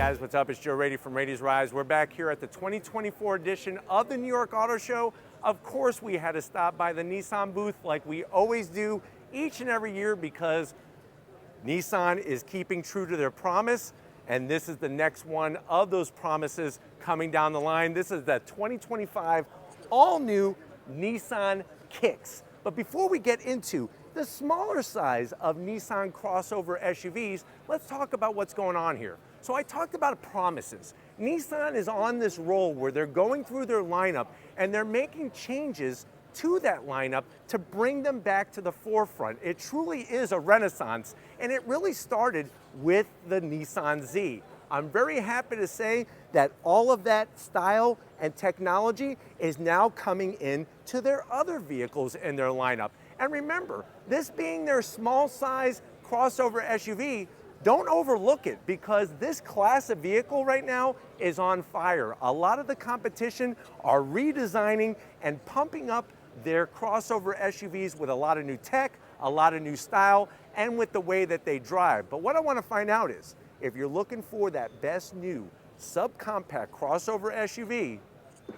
guys, what's up? It's Joe Raiti from Raiti's Rise. We're back here at the 2024 edition of the New York Auto Show. Of course, we had to stop by the Nissan booth like we always do each and every year because Nissan is keeping true to their promise, and this is the next one of those promises coming down the line. This is the 2025 all-new Nissan Kicks. But before we get into the smaller size of Nissan crossover SUVs, let's talk about what's going on here. So I talked about promises. Nissan is on this roll where they're going through their lineup and they're making changes to that lineup to bring them back to the forefront. It truly is a renaissance, and it really started with the Nissan Z. I'm very happy to say that all of that style and technology is now coming in to their other vehicles in their lineup. And remember, this being their small size crossover SUV, don't overlook it because this class of vehicle right now is on fire. A lot of the competition are redesigning and pumping up their crossover SUVs with a lot of new tech, a lot of new style, and with the way that they drive. But what I want to find out is, if you're looking for that best new subcompact crossover SUV,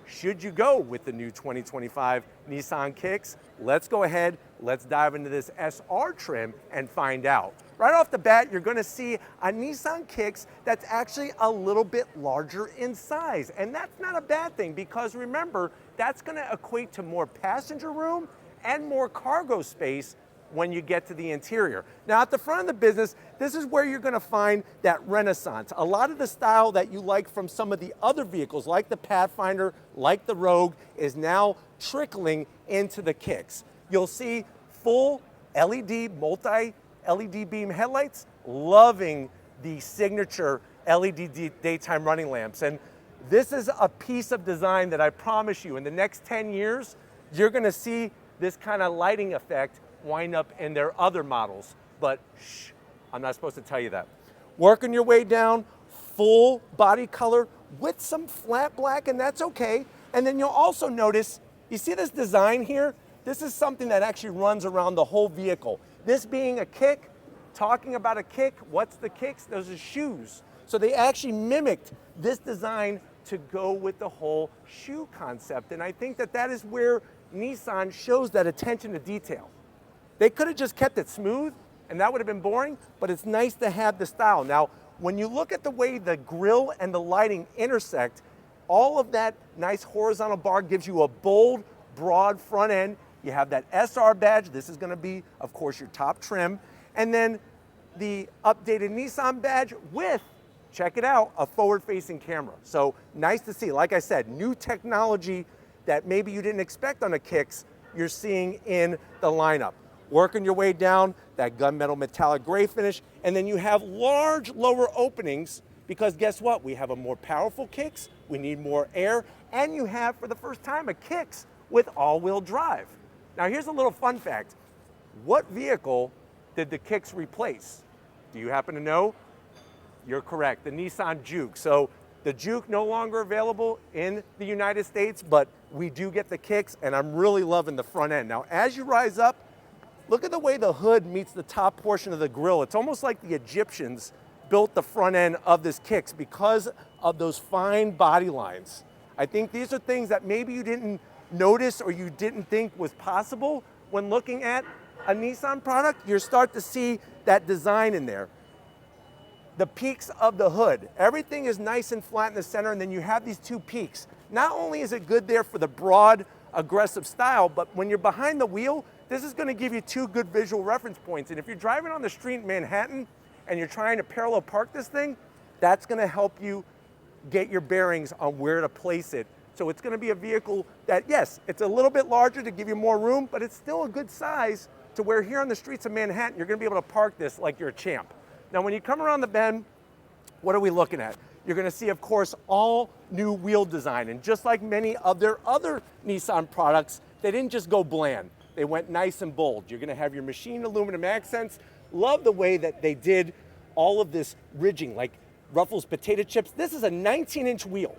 should you go with the new 2025 Nissan Kicks? Let's go ahead, let's dive into this SR trim and find out. Right off the bat, you're gonna see a Nissan Kicks that's actually a little bit larger in size. And that's not a bad thing because remember, that's gonna equate to more passenger room and more cargo space when you get to the interior. Now at the front of the business, this is where you're gonna find that renaissance. A lot of the style that you like from some of the other vehicles, like the Pathfinder, like the Rogue, is now trickling into the Kicks. You'll see full LED, multi-LED beam headlights, loving the signature LED daytime running lamps. And this is a piece of design that I promise you, in the next 10 years, you're gonna see this kind of lighting effect wind up in their other models. But shh, I'm not supposed to tell you that. Working your way down, full body color with some flat black, and that's okay. And then you'll also notice, you see this design here? This is something that actually runs around the whole vehicle. This being a kick, talking about a kick, what's the kicks? Those are shoes. So they actually mimicked this design to go with the whole shoe concept. And I think that that is where Nissan shows that attention to detail. They could have just kept it smooth and that would have been boring, but it's nice to have the style. Now, when you look at the way the grille and the lighting intersect, all of that nice horizontal bar gives you a bold, broad front end. You have that SR badge. This is gonna be, of course, your top trim. And then the updated Nissan badge with, check it out, a forward-facing camera. So nice to see. Like I said, new technology that maybe you didn't expect on the Kicks, you're seeing in the lineup. Working your way down, that gunmetal metallic gray finish, and then you have large lower openings because guess what? We have a more powerful Kicks, we need more air, and you have, for the first time, a Kicks with all-wheel drive. Now here's a little fun fact. What vehicle did the Kicks replace? Do you happen to know? You're correct, the Nissan Juke. So the Juke no longer available in the United States, but we do get the Kicks, and I'm really loving the front end. Now as you rise up, look at the way the hood meets the top portion of the grille. It's almost like the Egyptians built the front end of this Kicks because of those fine body lines. I think these are things that maybe you didn't notice or you didn't think was possible when looking at a Nissan product. You start to see that design in there. The peaks of the hood, everything is nice and flat in the center, and then you have these two peaks. Not only is it good there for the broad, aggressive style, but when you're behind the wheel, this is gonna give you two good visual reference points. And if you're driving on the street in Manhattan and you're trying to parallel park this thing, that's gonna help you get your bearings on where to place it. So it's gonna be a vehicle that, yes, it's a little bit larger to give you more room, but it's still a good size to where here on the streets of Manhattan, you're gonna be able to park this like you're a champ. Now, when you come around the bend, what are we looking at? You're gonna see, of course, all new wheel design. And just like many of their other Nissan products, they didn't just go bland. They went nice and bold. You're gonna have your machined aluminum accents. Love the way that they did all of this ridging, like Ruffles potato chips. This is a 19-inch wheel.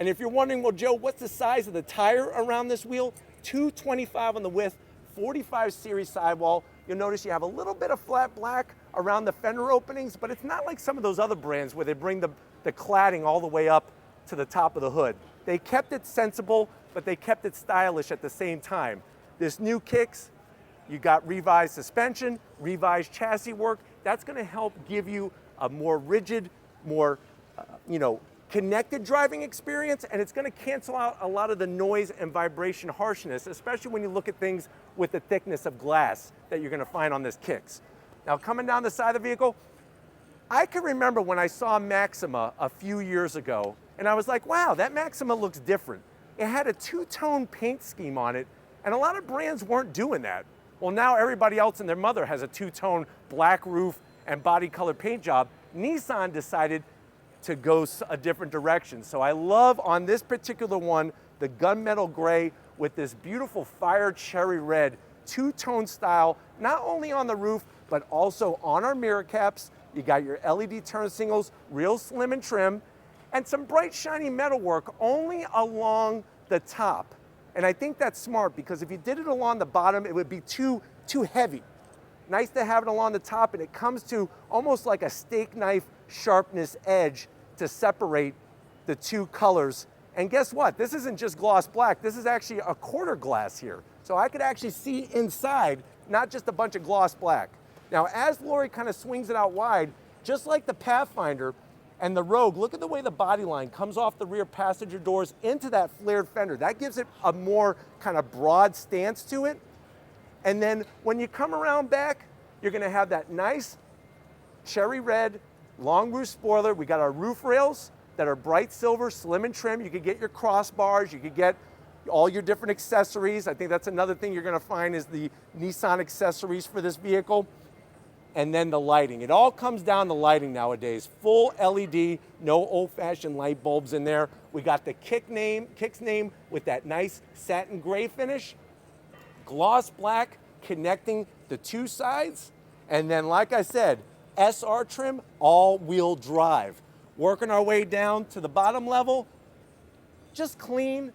And if you're wondering, well, Joe, what's the size of the tire around this wheel? 225 on the width, 45 series sidewall, You'll notice you have a little bit of flat black around the fender openings, but it's not like some of those other brands where they bring the cladding all the way up to the top of the hood. They kept it sensible, but they kept it stylish at the same time. This new Kicks, you got revised suspension, revised chassis work. That's gonna help give you a more rigid, more connected driving experience, and it's gonna cancel out a lot of the noise and vibration harshness, especially when you look at things with the thickness of glass that you're gonna find on this Kicks. Now, coming down the side of the vehicle, I can remember when I saw Maxima a few years ago, and I was like, wow, that Maxima looks different. It had a two-tone paint scheme on it, and a lot of brands weren't doing that. Well, now everybody else and their mother has a two-tone black roof and body color paint job. Nissan decided to go a different direction. So I love on this particular one, the gunmetal gray with this beautiful fire cherry red, two-tone style, not only on the roof, but also on our mirror caps. You got your LED turn signals, real slim and trim, and some bright shiny metalwork only along the top. And I think that's smart because if you did it along the bottom, it would be too heavy. Nice to have it along the top, and it comes to almost like a steak knife sharpness edge to separate the two colors. And guess what? This isn't just gloss black. This is actually a quarter glass here. So I could actually see inside, not just a bunch of gloss black. Now, as Lori kind of swings it out wide, just like the Pathfinder and the Rogue, look at the way the body line comes off the rear passenger doors into that flared fender. That gives it a more kind of broad stance to it. And then when you come around back, you're gonna have that nice cherry red long roof spoiler. We got our roof rails that are bright silver, slim and trim. You could get your crossbars, you could get all your different accessories. I think that's another thing you're gonna find is the Nissan accessories for this vehicle. And then the lighting. It all comes down to lighting nowadays. Full LED, no old-fashioned light bulbs in there. We got the Kicks name with that nice satin gray finish. Gloss black connecting the two sides. And then, like I said, SR trim, all-wheel drive. Working our way down to the bottom level, just clean,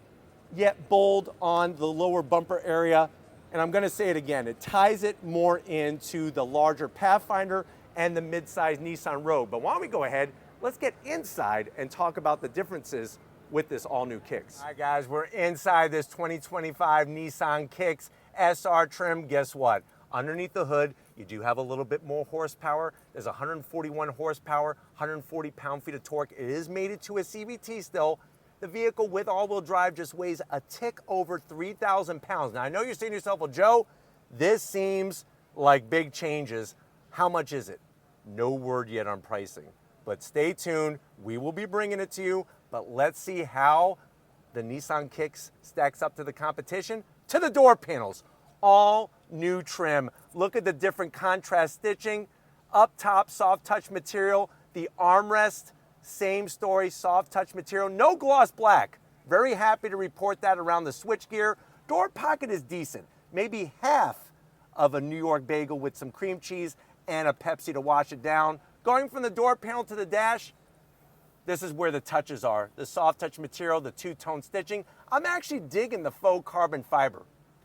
yet bold on the lower bumper area. And I'm gonna say it again, it ties it more into the larger Pathfinder and the mid-size Nissan Rogue. But why don't we go ahead, let's get inside and talk about the differences with this all-new Kicks. All right, guys, we're inside this 2025 Nissan Kicks SR trim. Guess what? Underneath the hood, you do have a little bit more horsepower. There's 141 horsepower, 140 pound-feet of torque. It is mated to a CVT still. The vehicle with all-wheel drive just weighs a tick over 3,000 pounds. Now, I know you're saying to yourself, well, Joe, this seems like big changes. How much is it? No word yet on pricing. But stay tuned. We will be bringing it to you. But let's see how the Nissan Kicks stacks up to the competition. To the door panels. All new trim. Look at the different contrast stitching. Up top, soft touch material. The armrest, same story, soft touch material. No gloss black. Very happy to report that around the switchgear. Door pocket is decent. Maybe half of a New York bagel with some cream cheese and a Pepsi to wash it down. Going from the door panel to the dash, this is where the touches are. The soft touch material, the two-tone stitching. I'm actually digging the faux carbon fiber.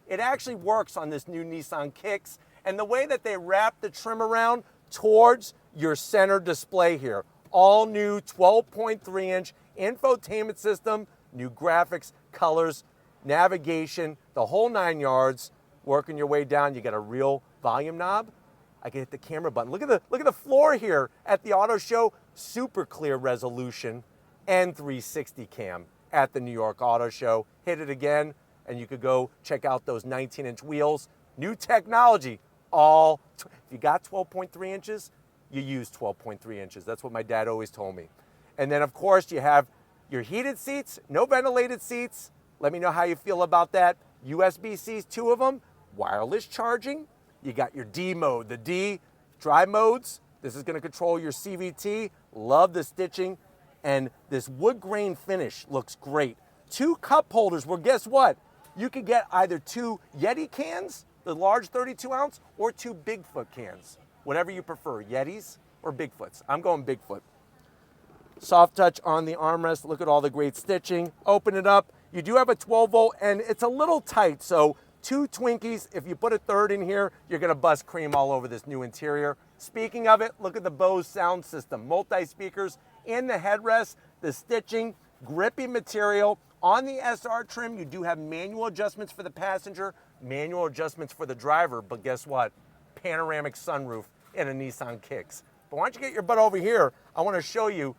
It actually works on this new Nissan Kicks, and the way that they wrap the trim around towards your center display here. All new 12.3-inch infotainment system, new graphics, colors, navigation, the whole 9 yards. Working your way down, you got a real volume knob. I can hit the camera button. Look at the floor here at the auto show. Super clear resolution and 360 cam at the New York Auto Show. Hit it again, and you could go check out those 19-inch wheels. New technology. If you got 12.3 inches, you use 12.3 inches. That's what my dad always told me. And then, of course, you have your heated seats, no ventilated seats. Let me know how you feel about that. USB-Cs, 2 of them. Wireless charging. You got your D mode, the D drive modes. This is going to control your CVT. Love the stitching. And this wood grain finish looks great. 2 cup holders. Well, guess what? You could get either 2 Yeti cans, the large 32-ounce, or 2 Bigfoot cans. Whatever you prefer, Yetis or Bigfoots. I'm going Bigfoot. Soft touch on the armrest. Look at all the great stitching. Open it up. You do have a 12-volt, and it's a little tight, so Two Twinkies. If you put a third in here, you're gonna bust cream all over this new interior. Speaking of it, look at the Bose sound system. Multi-speakers in the headrest, the stitching, grippy material. On the SR trim, you do have manual adjustments for the passenger, manual adjustments for the driver, but guess what? Panoramic sunroof in a Nissan Kicks. But why don't you get your butt over here? I wanna show you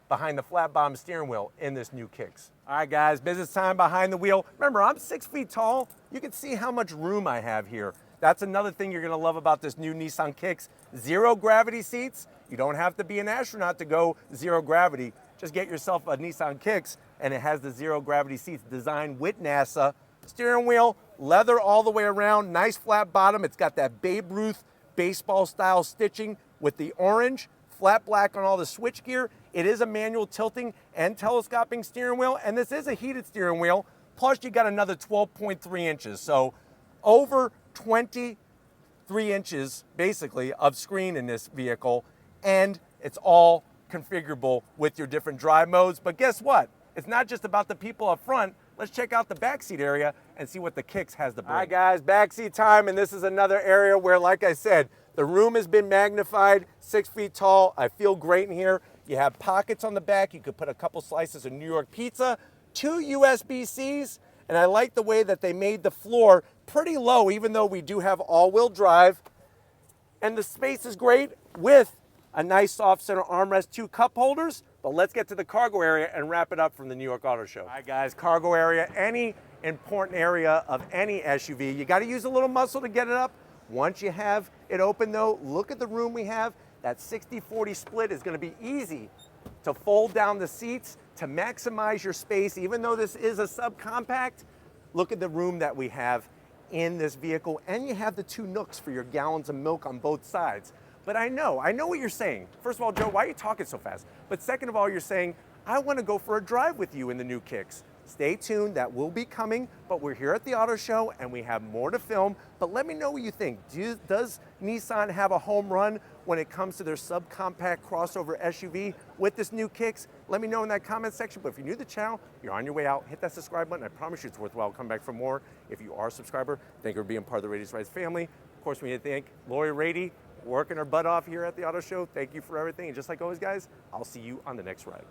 behind the flat bottom steering wheel in this new Kicks. All right guys, business time behind the wheel. Remember, I'm 6 feet tall. You can see how much room I have here. That's another thing you're gonna love about this new Nissan Kicks. Zero gravity seats. You don't have to be an astronaut to go zero gravity. Just get yourself a Nissan Kicks and it has the zero gravity seats designed with NASA. Steering wheel, leather all the way around, nice flat bottom. It's got that Babe Ruth baseball style stitching with the orange, flat black on all the switch gear. It is a manual tilting and telescoping steering wheel, and this is a heated steering wheel. Plus you got another 12.3 inches. So over 23 inches basically of screen in this vehicle, and it's all configurable with your different drive modes. But guess what? It's not just about the people up front. Let's check out the backseat area and see what the Kicks has to bring. All right guys, backseat time, and this is another area where, like I said, the room has been magnified, 6 feet tall. I feel great in here. You have pockets on the back. You could put a couple slices of New York pizza, 2 USB-Cs, and I like the way that they made the floor pretty low, even though we do have all-wheel drive. And the space is great with a nice soft center armrest, 2 cup holders. But let's get to the cargo area and wrap it up from the New York Auto Show. All right guys, cargo area, any important area of any SUV, you gotta use a little muscle to get it up. Once you have it open though, look at the room we have. That 60-40 split is gonna be easy to fold down the seats to maximize your space. Even though this is a subcompact, look at the room that we have in this vehicle, and you have the 2 nooks for your gallons of milk on both sides. But I know what you're saying. First of all, Joe, why are you talking so fast? But second of all, you're saying, I wanna go for a drive with you in the new Kicks. Stay tuned, that will be coming, but we're here at the auto show and we have more to film. But let me know what you think. Does Nissan have a home run when it comes to their subcompact crossover SUV with this new Kicks? Let me know in that comment section. But if you're new to the channel, you're on your way out, hit that subscribe button. I promise you it's worthwhile. Come back for more. If you are a subscriber, thank you for being part of the Raiti's Rides family. Of course, we need to thank Lori Raiti, working her butt off here at the auto show. Thank you for everything. And just like always, guys, I'll see you on the next ride.